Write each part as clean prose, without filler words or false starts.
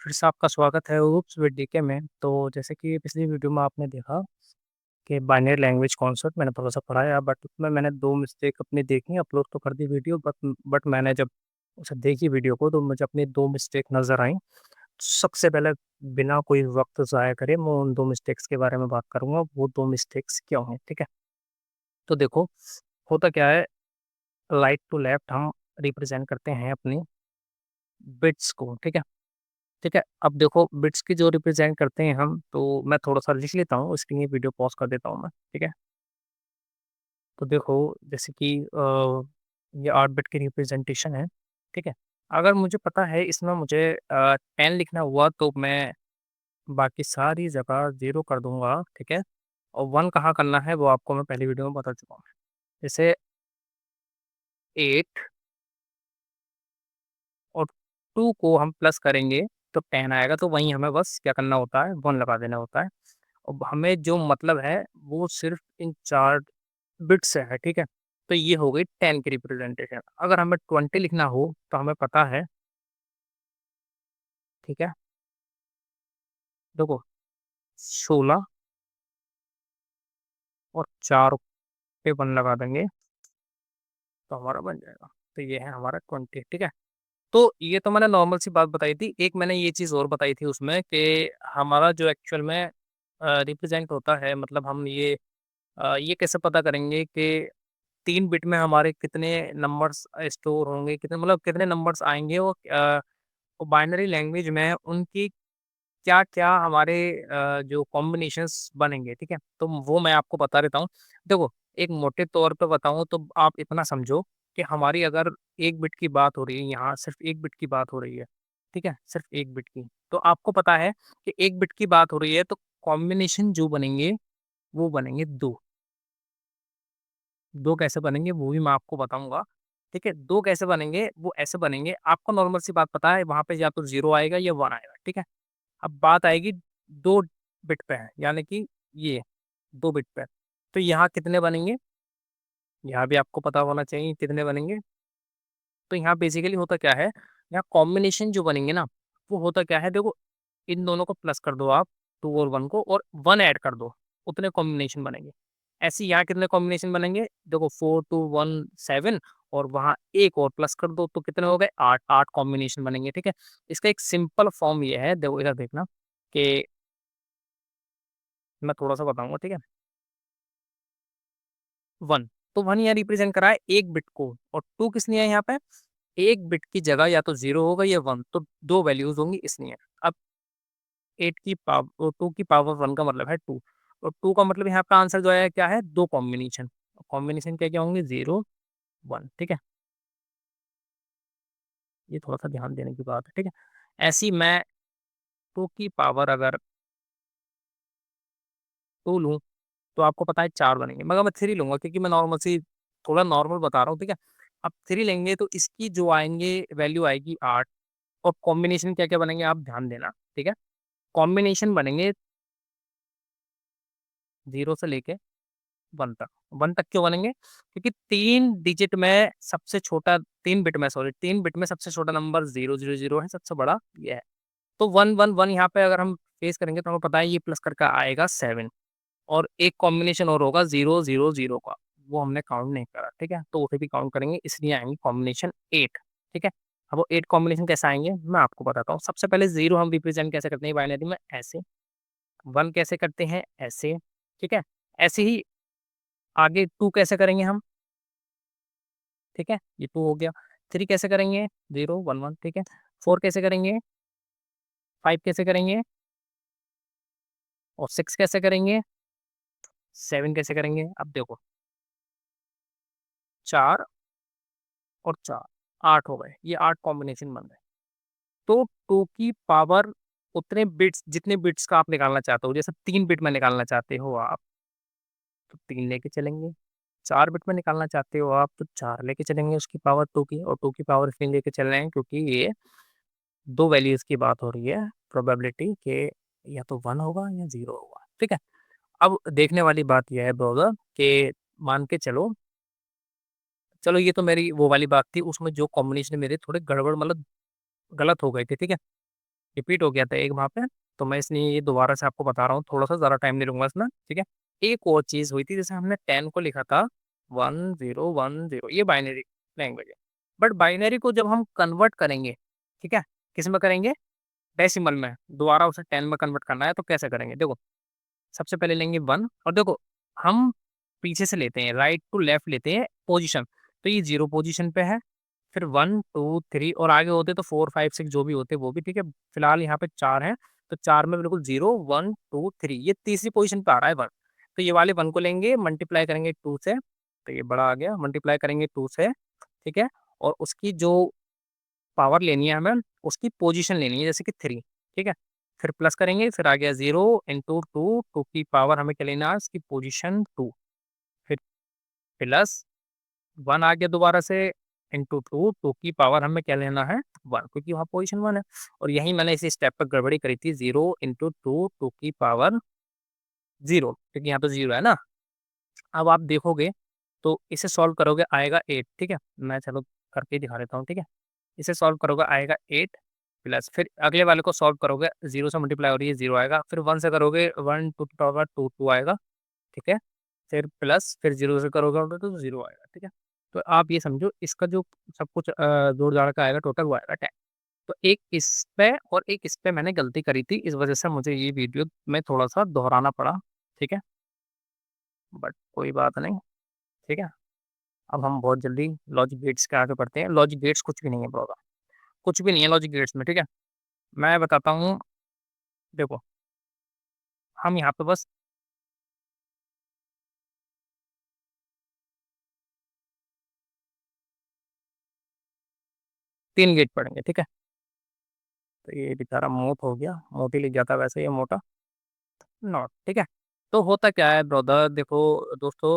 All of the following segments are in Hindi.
फिर से आपका स्वागत है ऊप्स विद डीके में। तो जैसे कि पिछली वीडियो में आपने देखा कि बाइनरी लैंग्वेज कॉन्सेप्ट मैंने थोड़ा-सा पढ़ाया, बट उसमें मैंने 2 मिस्टेक अपनी देखी, अपलोड तो कर दी वीडियो, बट मैंने जब उसे देखी वीडियो को तो मुझे अपनी 2 मिस्टेक नज़र आईं। सबसे पहले बिना कोई वक़्त ज़ाया करे मैं उन 2 मिस्टेक्स के बारे में बात करूँगा, वो 2 मिस्टेक्स क्यों हैं, ठीक है? तो देखो, होता क्या है, राइट टू लेफ्ट हम रिप्रेज़ेंट करते हैं अपनी बिट्स को, ठीक है? ठीक है, अब देखो बिट्स की जो रिप्रेज़ेंट करते हैं हम, तो मैं थोड़ा-सा लिख लेता हूँ, इसके लिए वीडियो पॉज़ कर देता हूँ मैं, ठीक है? तो देखो जैसे कि ये 8 बिट की रिप्रेज़ेंटेशन है, ठीक है? अगर मुझे पता है इसमें मुझे 10 लिखना हुआ तो मैं बाकी सारी जगह 0 कर दूँगा, ठीक है? और 1 कहाँ करना है वो आपको मैं पहली वीडियो में बता चुका हूँ। जैसे 8 और 2 को हम प्लस करेंगे तो 10 आएगा, तो वहीं हमें बस क्या करना होता है, 1 लगा देना होता है। अब हमें जो मतलब है वो सिर्फ़ इन 4 बिट से है, ठीक है? तो ये हो गई 10 की रिप्रेजेंटेशन। अगर हमें 20 लिखना हो तो हमें पता है, ठीक है? देखो 16 और 4 पे 1 लगा देंगे तो हमारा बन जाएगा। तो ये है हमारा 20, ठीक है? तो ये तो मैंने नॉर्मल सी बात बताई थी। एक मैंने ये चीज़ और बताई थी उसमें कि हमारा जो एक्चुअल में रिप्रेज़ेंट होता है, मतलब हम ये कैसे पता करेंगे कि 3 बिट में हमारे कितने नंबर्स स्टोर होंगे, कितने मतलब कितने नंबर्स आएँगे, वो बाइनरी लैंग्वेज में उनकी क्या-क्या हमारे जो कॉम्बिनेशंस बनेंगे, ठीक है? तो वो मैं आपको बता देता हूँ। देखो, एक मोटे तौर पे बताऊँ तो आप इतना समझो कि हमारी अगर 1 बिट की बात हो रही है, यहाँ सिर्फ़ 1 बिट की बात हो रही है, ठीक है? सिर्फ़ 1 बिट की। तो आपको पता है कि 1 बिट की बात हो रही है तो कॉम्बिनेशन जो बनेंगे, वो बनेंगे 2। 2 कैसे बनेंगे वो भी मैं आपको बताऊँगा, ठीक है? 2 कैसे बनेंगे, वो ऐसे बनेंगे, आपको नॉर्मल सी बात पता है, वहाँ पे या तो 0 आएगा या 1 आएगा, ठीक है? अब बात आएगी 2 बिट पे है, यानी कि ये 2 बिट पे। तो यहाँ कितने बनेंगे? यहाँ भी आपको पता होना चाहिए कितने बनेंगे। तो यहाँ बेसिकली होता क्या है, यहाँ कॉम्बिनेशन जो बनेंगे ना, वो होता क्या है, देखो इन दोनों को प्लस कर दो आप, 2 और 1 को, और 1 ऐड कर दो, उतने कॉम्बिनेशन बनेंगे। ऐसे ही यहाँ कितने कॉम्बिनेशन बनेंगे? देखो 4, 2, 1, 7, और वहाँ 1 और प्लस कर दो तो कितने हो गए? 8, 8 कॉम्बिनेशन बनेंगे, ठीक है? इसका एक सिंपल फॉर्म ये है, देखो इधर देखना कि मैं थोड़ा-सा बताऊँगा, ठीक है? 1, तो 1 यहाँ रिप्रेज़ेंट करा है 1 बिट को, और 2 किस लिए है यहाँ पे? 1 बिट की जगह या तो 0 होगा या 1, तो 2 वैल्यूज़ होंगी इसलिए। अब 8 की 2 की पावर 1 का मतलब है 2, और 2 का मतलब यहाँ पे आंसर जो है क्या है? 2 कॉम्बिनेशन। कॉम्बिनेशन क्या-क्या होंगे? 0, 1, ठीक है? ये थोड़ा-सा ध्यान देने की बात है, ठीक है? ऐसे ही मैं 2 की पावर अगर 2 लूँ, तो आपको पता है 4 बनेंगे, मगर मैं 3 लूँगा क्योंकि मैं थोड़ा नॉर्मल बता रहा हूँ, ठीक है? अब 3 लेंगे तो इसकी जो आएँगे वैल्यू आएगी 8, और कॉम्बिनेशन क्या-क्या बनेंगे आप ध्यान देना, ठीक है? कॉम्बिनेशन बनेंगे 0 से लेके 1 तक। 1 तक क्यों बनेंगे? क्योंकि 3 बिट में, सॉरी, 3 बिट में सबसे छोटा नंबर 000 है, सबसे बड़ा ये है। तो 111 यहाँ पे अगर हम फेस करेंगे तो हमें पता है ये प्लस करके आएगा 7, और एक कॉम्बिनेशन और होगा 000 का, वो हमने काउंट नहीं करा, ठीक है? तो उसे भी काउंट करेंगे, इसलिए आएँगे कॉम्बिनेशन 8, ठीक है? अब वो 8 कॉम्बिनेशन कैसे आएँगे, मैं आपको बताता हूँ। सबसे पहले 0 हम रिप्रेज़ेंट कैसे करते हैं बाइनरी में? ऐसे। 1 कैसे करते हैं? ऐसे, ठीक है? ऐसे ही आगे 2 कैसे करेंगे हम? ठीक है? ये 2 हो गया। 3 कैसे करेंगे? 0, 1, 1, ठीक है? 4 कैसे करेंगे? 5 कैसे करेंगे? और 6 कैसे करेंगे? 7 कैसे करेंगे? अब देखो 4 और 4, 8 हो गए। ये 8 कॉम्बिनेशन बन गए। तो 2 की पावर उतने बिट्स, जितने बिट्स का आप निकालना चाहते हो, जैसे 3 बिट में निकालना चाहते हो आप, तो 3 लेके चलेंगे। 4 बिट में निकालना चाहते हो आप, तो 4 लेके चलेंगे उसकी पावर 2 की, और 2 की पावर इसलिए लेके चल रहे हैं क्योंकि ये 2 वैल्यूज़ की बात हो रही है, प्रोबेबिलिटी कि या तो 1 होगा या 0 होगा, ठीक है? अब देखने वाली बात ये है ब्रदर कि मान के चलो ये तो मेरी वो वाली बात थी, उसमें जो कॉम्बिनेशन मेरे थोड़े गड़बड़, मतलब गलत हो गए थे, ठीक है? रिपीट हो गया था एक वहाँ पे, तो मैं इसलिए ये दोबारा से आपको बता रहा हूँ, थोड़ा सा ज़्यादा टाइम नहीं लूंगा इसमें, ठीक है। एक और चीज़ हुई थी, जैसे हमने 10 को लिखा था 1010, ये बाइनरी लैंग्वेज है। बट बाइनरी को जब हम कन्वर्ट करेंगे, ठीक है, किस में करेंगे, डेसिमल में, दोबारा उसे 10 में कन्वर्ट करना है, तो कैसे करेंगे, देखो सबसे पहले लेंगे 1, और देखो हम पीछे से लेते हैं, राइट टू लेफ्ट लेते हैं पोजीशन, तो ये 0 पोजीशन पे है, फिर 1 2 3 और आगे होते तो 4 5 6 जो भी होते वो भी, ठीक है। फिलहाल यहाँ पे 4 हैं, तो 4 में बिल्कुल 0 1 2 3, ये तीसरी पोजीशन पे आ रहा है 1, तो ये वाले 1 को लेंगे, मल्टीप्लाई करेंगे 2 से, तो ये बड़ा आ गया, मल्टीप्लाई करेंगे 2 से, ठीक है। और उसकी जो पावर लेनी है हमें, उसकी पोजीशन लेनी है, जैसे कि 3, ठीक है। फिर प्लस करेंगे, फिर आ गया 0 इंटू 2, 2 की पावर हमें क्या लेना है, उसकी पोजीशन 2, फिर प्लस 1 आ गया दोबारा से, इंटू 2, 2 की पावर हमें क्या लेना है, 1, क्योंकि वहाँ पोजीशन 1 है। और यही मैंने इसी स्टेप पर गड़बड़ी करी थी, 0 इंटू 2, 2 की पावर 0, क्योंकि यहाँ तो 0 है ना। अब आप देखोगे तो इसे सॉल्व करोगे आएगा 8, ठीक है। मैं चलो करके ही दिखा देता हूँ, ठीक है। इसे सॉल्व करोगे आएगा 8, प्लस फिर अगले वाले को सॉल्व करोगे, 0 से मल्टीप्लाई हो रही है 0 आएगा, फिर 1 से करोगे 1 2 की पावर 2 2 आएगा, ठीक है। फिर प्लस फिर 0 से करोगे तो 0 आएगा, ठीक है। तो आप ये समझो इसका जो सब कुछ जोड़-जाड़ का आएगा टोटल वो आएगा 10। तो एक इस पे और एक इस पे मैंने गलती करी थी, इस वजह से मुझे ये वीडियो में थोड़ा-सा दोहराना पड़ा, ठीक है। बट कोई बात नहीं, ठीक है। अब हम बहुत जल्दी लॉजिक गेट्स के आगे बढ़ते हैं। लॉजिक गेट्स कुछ भी नहीं है ब्रदर, कुछ भी नहीं है लॉजिक गेट्स में, ठीक है। मैं बताता हूँ, देखो हम यहाँ पे बस 3 गेट पढ़ेंगे, ठीक है। तो ये बेचारा मोट हो गया, मोट ही लिख जाता वैसे ये मोटा, नॉट, ठीक है। तो होता क्या है ब्रदर, देखो दोस्तों,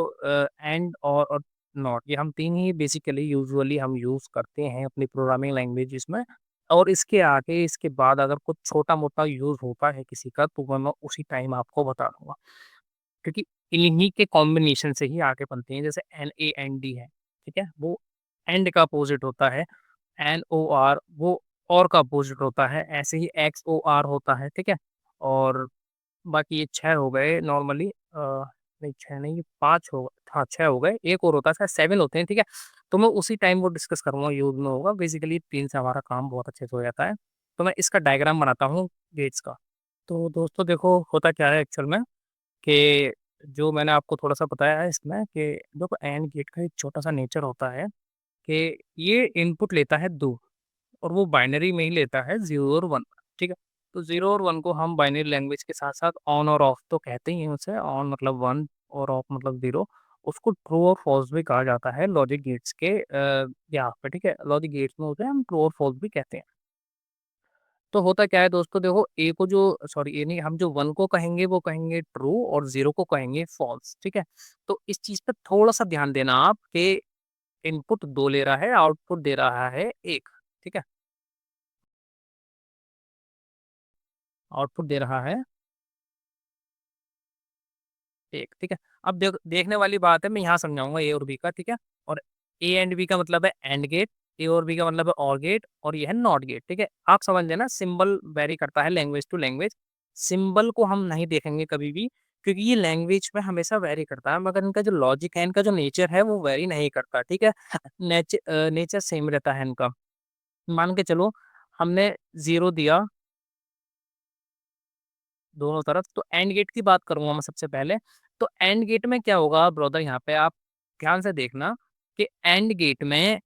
एंड और नॉट, ये हम 3 ही बेसिकली यूजुअली हम यूज़ करते हैं अपनी प्रोग्रामिंग लैंग्वेजेज़ में। और इसके आगे इसके बाद अगर कुछ छोटा-मोटा यूज़ होता है किसी का, तो वो मैं उसी टाइम आपको बता दूँगा। क्योंकि इन्हीं के कॉम्बिनेशन से ही आगे बनते हैं, जैसे NAND है, ठीक है? वो एंड का अपोज़िट होता है, NOR वो और का अपोज़िट होता है, ऐसे ही XOR होता है, ठीक है? और बाकी ये 6 हो गए नॉर्मली, नहीं 6 नहीं 5 हो, हाँ 6 हो गए, एक और होता है शायद 7 होते हैं, ठीक है? तो मैं उसी टाइम वो डिस्कस करूँगा, यूज़ में होगा, बेसिकली 3 से हमारा काम बहुत अच्छे से हो जाता है। तो मैं इसका डायग्राम बनाता हूँ गेट्स का। तो दोस्तों देखो होता क्या है एक्चुअल में, कि जो मैंने आपको थोड़ा-सा बताया है इसमें, कि देखो एंड गेट का एक छोटा-सा नेचर होता है कि ये इनपुट लेता है 2, और वो बाइनरी में ही लेता है 0 और 1, ठीक है? तो 0 और 1 को हम बाइनरी लैंग्वेज के साथ-साथ ऑन और ऑफ तो कहते ही हैं उसे, ऑन मतलब 1 और ऑफ मतलब 0, उसको ट्रू और फॉल्स भी कहा जाता है लॉजिक गेट्स के यहाँ पे, ठीक है? लॉजिक गेट्स में होते हैं, हम ट्रू और फॉल्स भी कहते हैं। तो होता क्या है दोस्तों, देखो ए को जो, सॉरी ए नहीं, हम जो 1 को कहेंगे वो कहेंगे ट्रू और 0 को कहेंगे फॉल्स, ठीक है? तो इस चीज़ पे थोड़ा-सा ध्यान देना आप कि इनपुट 2 ले रहा है, आउटपुट दे रहा है 1, ठीक है? आउटपुट दे रहा है 1, ठीक है? अब देखने वाली बात है, मैं यहाँ समझाऊँगा ए और बी का, ठीक है? और ए एंड बी का मतलब है एंड गेट, ए और बी का मतलब है ऑर गेट, और ये है नॉट गेट, ठीक है? आप समझ लेना, सिंबल वैरी करता है लैंग्वेज टू लैंग्वेज। सिंबल को हम नहीं देखेंगे कभी भी, क्योंकि ये लैंग्वेज में हमेशा वैरी करता है, मगर इनका जो लॉजिक है, इनका जो नेचर है वो वैरी नहीं करता, ठीक है? नेचर सेम रहता है इनका। मान के चलो हमने 0 दिया दोनों तरफ, तो एंड गेट की बात करूँगा मैं सबसे पहले। तो एंड गेट में क्या होगा ब्रदर, यहाँ पे आप ध्यान से देखना कि एंड गेट में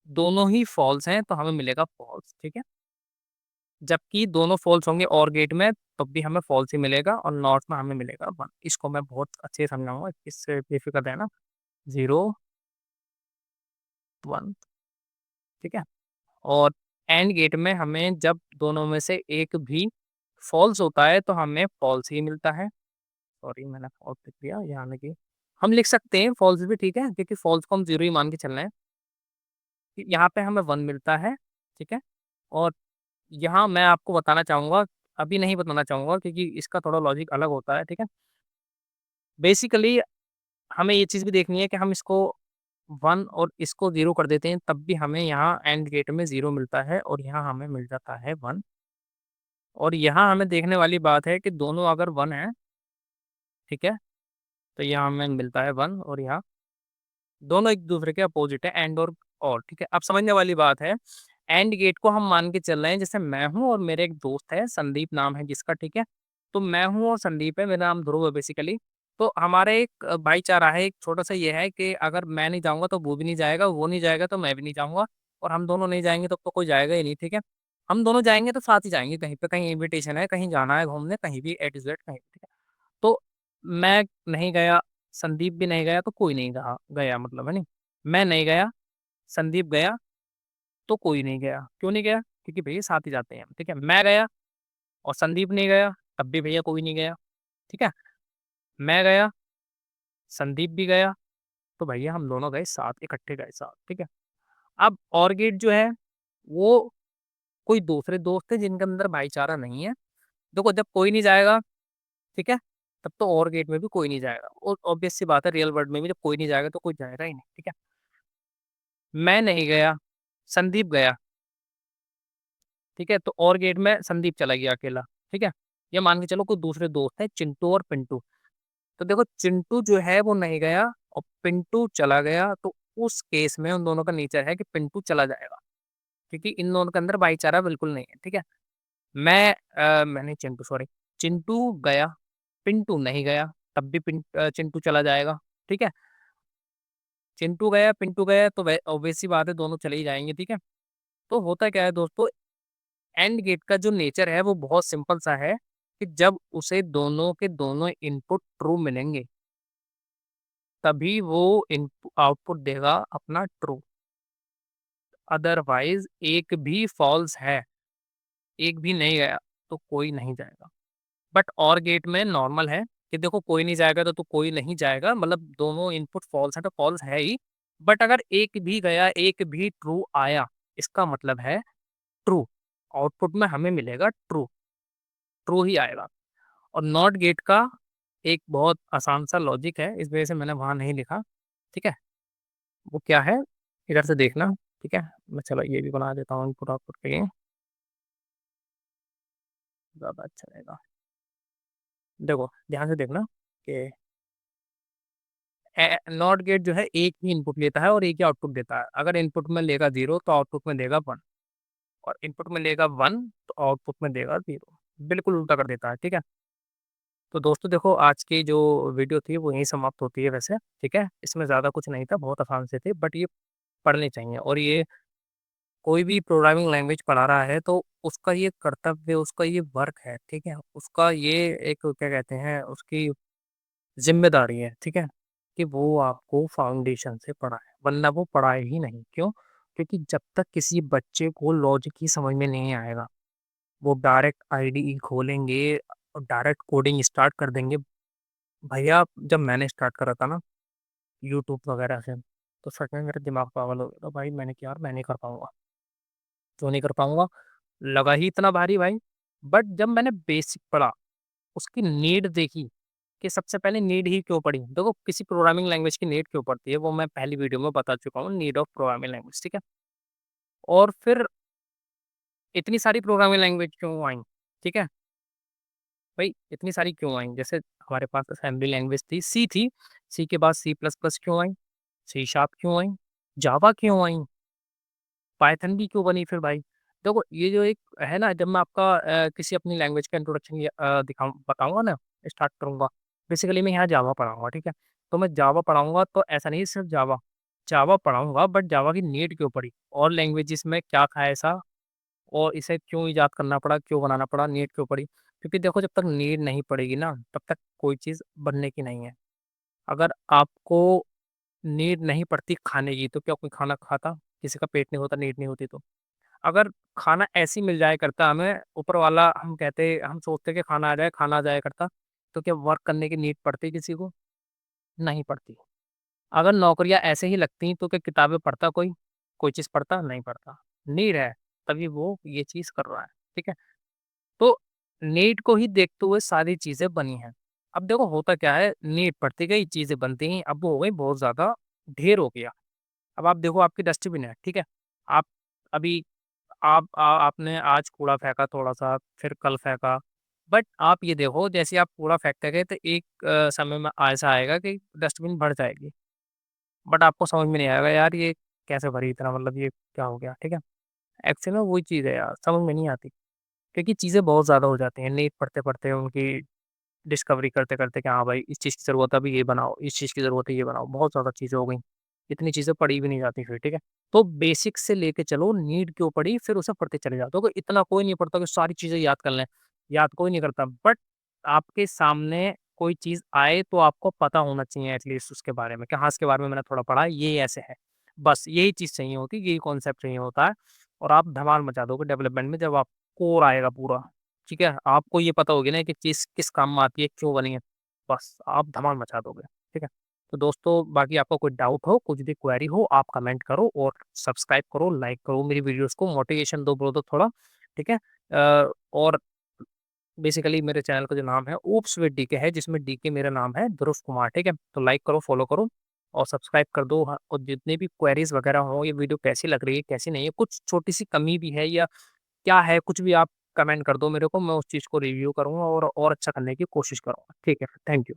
दोनों ही फॉल्स हैं, तो हमें मिलेगा फॉल्स, ठीक है? जबकि दोनों फॉल्स होंगे और गेट में, तब भी हमें फॉल्स ही मिलेगा, और नॉट में हमें मिलेगा 1। इसको मैं बहुत अच्छे से समझाऊँगा, इससे बेफ़िक्र रहना। 0 1, ठीक है? और एंड गेट में हमें जब दोनों में से एक भी फॉल्स होता है, तो हमें फॉल्स ही मिलता है। सॉरी मैंने फॉल्स लिख दिया, यानी कि हम लिख सकते हैं फॉल्स भी, ठीक है? क्योंकि फॉल्स को हम 0 ही मान के चल रहे हैं। कि यहाँ पे हमें 1 मिलता है, ठीक है? और यहाँ मैं आपको बताना चाहूँगा, अभी नहीं बताना चाहूँगा क्योंकि इसका थोड़ा लॉजिक अलग होता है, ठीक है? बेसिकली हमें ये चीज़ भी देखनी है कि हम इसको 1 और इसको 0 कर देते हैं, तब भी हमें यहाँ एंड गेट में 0 मिलता है, और यहाँ हमें मिल जाता है 1। और यहाँ हमें देखने वाली बात है कि दोनों अगर 1 है, ठीक है, तो यहाँ हमें मिलता है 1, और यहाँ दोनों एक दूसरे के अपोजिट है, एंड और ठीक है। अब समझने वाली बात है, एंड गेट को हम मान के चल रहे हैं, जैसे मैं हूँ और मेरे एक दोस्त है, संदीप नाम है जिसका, ठीक है। तो मैं हूँ और संदीप है, मेरा नाम ध्रुव है बेसिकली। तो हमारा एक भाईचारा है, एक छोटा सा ये है कि अगर मैं नहीं जाऊंगा तो वो भी नहीं जाएगा, वो नहीं जाएगा तो मैं भी नहीं जाऊंगा, और हम दोनों नहीं जाएंगे तो कोई जाएगा ही नहीं, ठीक है। हम दोनों जाएंगे तो साथ ही जाएंगे, कहीं पे कहीं इन्विटेशन है, कहीं जाना है घूमने, कहीं भी A to Z कहीं, ठीक है। तो मैं नहीं गया, संदीप भी नहीं गया, तो कोई नहीं गया गया, मतलब है नहीं। मैं नहीं गया, संदीप गया, तो कोई नहीं गया। क्यों नहीं गया? क्योंकि भैया साथ ही जाते हैं हम, ठीक है। मैं गया और संदीप नहीं गया, तब भी भैया कोई नहीं गया, ठीक है। मैं गया, संदीप भी गया, तो भैया हम दोनों गए साथ, इकट्ठे गए साथ, ठीक है। अब और गेट जो है वो कोई दूसरे दोस्त है जिनके अंदर भाईचारा नहीं है। देखो जब कोई नहीं जाएगा, ठीक है, तब तो और गेट में भी कोई नहीं जाएगा, और ऑब्वियस सी बात है रियल वर्ल्ड में भी जब कोई नहीं जाएगा तो कोई जाएगा ही नहीं, ठीक है। मैं नहीं गया, संदीप गया, ठीक है, तो और गेट में संदीप चला गया अकेला, ठीक है। ये मान के चलो कोई दूसरे दोस्त है, चिंटू और पिंटू। तो देखो चिंटू जो है वो नहीं गया और पिंटू चला गया, तो उस केस में उन दोनों का नेचर है कि पिंटू चला जाएगा, क्योंकि इन दोनों के अंदर भाईचारा बिल्कुल नहीं है, ठीक है। मैंने चिंटू, सॉरी, चिंटू गया, पिंटू नहीं गया, तब भी चिंटू चला जाएगा, ठीक है। चिंटू गया, पिंटू गया, तो ऑब्वियस सी बात है दोनों चले ही जाएंगे, ठीक है। तो होता क्या है दोस्तों, एंड गेट का जो नेचर है वो बहुत सिंपल सा है कि जब उसे दोनों के दोनों इनपुट ट्रू मिलेंगे, तभी वो इनपुट आउटपुट देगा अपना ट्रू। अदरवाइज एक भी फॉल्स है, एक भी नहीं गया, तो कोई नहीं जाएगा। बट और गेट में नॉर्मल है कि देखो कोई नहीं जाएगा तो कोई नहीं जाएगा, मतलब दोनों इनपुट फॉल्स है तो फॉल्स है ही। बट अगर एक भी गया, एक भी ट्रू आया, इसका मतलब है ट्रू, आउटपुट में हमें मिलेगा ट्रू, ट्रू ही आएगा। और नॉट गेट का एक बहुत आसान सा लॉजिक है, इस वजह से मैंने वहां नहीं लिखा, ठीक है। वो क्या है, इधर से देखना, ठीक है। मैं चलो ये भी बना देता हूँ इनपुट आउटपुट के लिए, ज्यादा अच्छा रहेगा। देखो ध्यान से देखना कि नॉट गेट जो है एक ही इनपुट लेता है और एक ही आउटपुट देता है। अगर इनपुट में लेगा 0 तो आउटपुट में देगा 1, और इनपुट में लेगा 1 तो आउटपुट में देगा 0। बिल्कुल उल्टा कर देता है, ठीक है। तो दोस्तों देखो आज की जो वीडियो थी वो यहीं समाप्त होती है वैसे, ठीक है। इसमें ज़्यादा कुछ नहीं था, बहुत आसान से थे, बट ये पढ़ने चाहिए। और ये कोई भी प्रोग्रामिंग लैंग्वेज पढ़ा रहा है तो उसका ये कर्तव्य, उसका ये वर्क है, ठीक है, उसका ये एक क्या कहते हैं, उसकी जिम्मेदारी है, ठीक है, कि वो आपको फाउंडेशन से पढ़ाए, वरना वो पढ़ाए ही नहीं। क्यों? क्योंकि जब तक किसी बच्चे को लॉजिक ही समझ में नहीं आएगा, वो डायरेक्ट आईडीई खोलेंगे और डायरेक्ट कोडिंग स्टार्ट कर देंगे। भैया जब मैंने स्टार्ट करा था ना यूट्यूब वगैरह से, तो सच में मेरा दिमाग पागल हो गया था भाई। मैंने क्या यार, मैं नहीं कर पाऊंगा, क्यों नहीं कर पाऊंगा, लगा ही इतना भारी भाई। बट जब मैंने बेसिक पढ़ा, उसकी नीड देखी कि सबसे पहले नीड ही क्यों पड़ी। देखो किसी प्रोग्रामिंग लैंग्वेज की नीड क्यों पड़ती है वो मैं पहली वीडियो में बता चुका हूँ, नीड ऑफ प्रोग्रामिंग लैंग्वेज, ठीक है। और फिर इतनी सारी प्रोग्रामिंग लैंग्वेज क्यों आई, ठीक है, भाई इतनी सारी क्यों आई। जैसे हमारे पास असेंबली लैंग्वेज थी, सी थी, सी के बाद C++ क्यों आई, C शार्प क्यों आई, जावा क्यों आई, पाइथन भी क्यों बनी फिर भाई। देखो ये जो एक है ना, जब मैं आपका किसी अपनी लैंग्वेज का इंट्रोडक्शन दिखाऊं बताऊंगा ना, स्टार्ट करूंगा, बेसिकली मैं यहाँ जावा पढ़ाऊंगा, ठीक है। तो मैं जावा पढ़ाऊंगा तो ऐसा नहीं सिर्फ जावा जावा पढ़ाऊंगा, बट जावा की नीड क्यों पड़ी, और लैंग्वेजेस में क्या था ऐसा, और इसे क्यों इजाद करना पड़ा, क्यों बनाना पड़ा, नीड क्यों पड़ी। क्योंकि देखो जब तक नीड नहीं पड़ेगी ना, तब तक कोई चीज़ बनने की नहीं है। अगर आपको नीड नहीं पड़ती खाने की, तो क्या कोई खाना खाता? किसी का पेट नहीं होता नीड नहीं होती तो। अगर खाना ऐसे ही मिल जाया करता हमें, ऊपर वाला हम कहते, हम सोचते कि खाना आ जाए, खाना आ जाया करता, तो क्या वर्क करने की नीड पड़ती किसी को? नहीं पड़ती। अगर नौकरियां ऐसे ही लगती तो क्या किताबें पढ़ता कोई? कोई चीज़ पढ़ता? नहीं पढ़ता। नीड है, तभी वो ये चीज़ कर रहा है, ठीक है। तो नीड को ही देखते हुए सारी चीज़ें बनी हैं। अब देखो होता क्या है, नीड पड़ती गई, चीज़ें बनती गई, अब वो हो गई बहुत ज़्यादा, ढेर हो गया। अब आप देखो आपकी डस्टबिन है, ठीक है, आप अभी आपने आज कूड़ा फेंका थोड़ा-सा, फिर कल फेंका, बट आप ये देखो जैसे ही आप कूड़ा फेंकते गए तो एक समय में ऐसा आएगा कि डस्टबिन भर जाएगी, बट आपको समझ में नहीं आएगा यार ये कैसे भरी इतना मतलब ये क्या हो गया, ठीक है? एक्चुअल में वही चीज़ है यार, समझ में नहीं आती, क्योंकि चीज़ें बहुत ज़्यादा हो जाती हैं, नीट पढ़ते-पढ़ते उनकी डिस्कवरी करते-करते कि हाँ भाई, इस चीज़ की ज़रूरत है अभी ये बनाओ, इस चीज़ की ज़रूरत है ये बनाओ, बहुत ज़्यादा चीज़ें हो गई। इतनी चीज़ें पढ़ी भी नहीं जाती फिर, ठीक है? तो बेसिक से लेके चलो, नीड क्यों पढ़ी फिर उसे पढ़ते चले जाओ। देखो इतना कोई नहीं पढ़ता कि सारी चीज़ें याद कर लें, याद कोई नहीं करता, बट आपके सामने कोई चीज़ आए तो आपको पता होना चाहिए एटलीस्ट उसके बारे में कि हाँ, इसके बारे में मैंने थोड़ा पढ़ा है, ये ऐसे है। बस यही चीज़ चाहिए होती है, यही कॉन्सेप्ट चाहिए होता है और आप धमाल मचा दोगे डेवलपमेंट में जब आप कोर आएगा पूरा। ठीक है? आपको ये पता होगी ना कि चीज़ किस काम में आती है, क्यों बनी है, बस आप धमाल मचा दोगे, ठीक है? तो दोस्तों बाकी आपको कोई डाउट हो, कुछ भी क्वेरी हो, आप कमेंट करो और सब्सक्राइब करो, लाइक करो मेरी वीडियोज़ को, मोटिवेशन दो ब्रो थोड़ा, ठीक है? और बेसिकली मेरे चैनल का जो नाम है ओप्स विद डीके है, जिसमें डीके मेरा नाम है ध्रुव कुमार, ठीक है? तो लाइक करो, फॉलो करो और सब्सक्राइब कर दो। हाँ, और जितनी भी क्वेरीज़ वगैरह हो, ये वीडियो कैसी लग रही है, कैसी नहीं है, कुछ छोटी-सी कमी भी है या क्या है, कुछ भी आप कमेंट कर दो मेरे को, मैं उस चीज़ को रिव्यू करूँगा और अच्छा करने की कोशिश करूँगा। ठीक है, थैंक यू।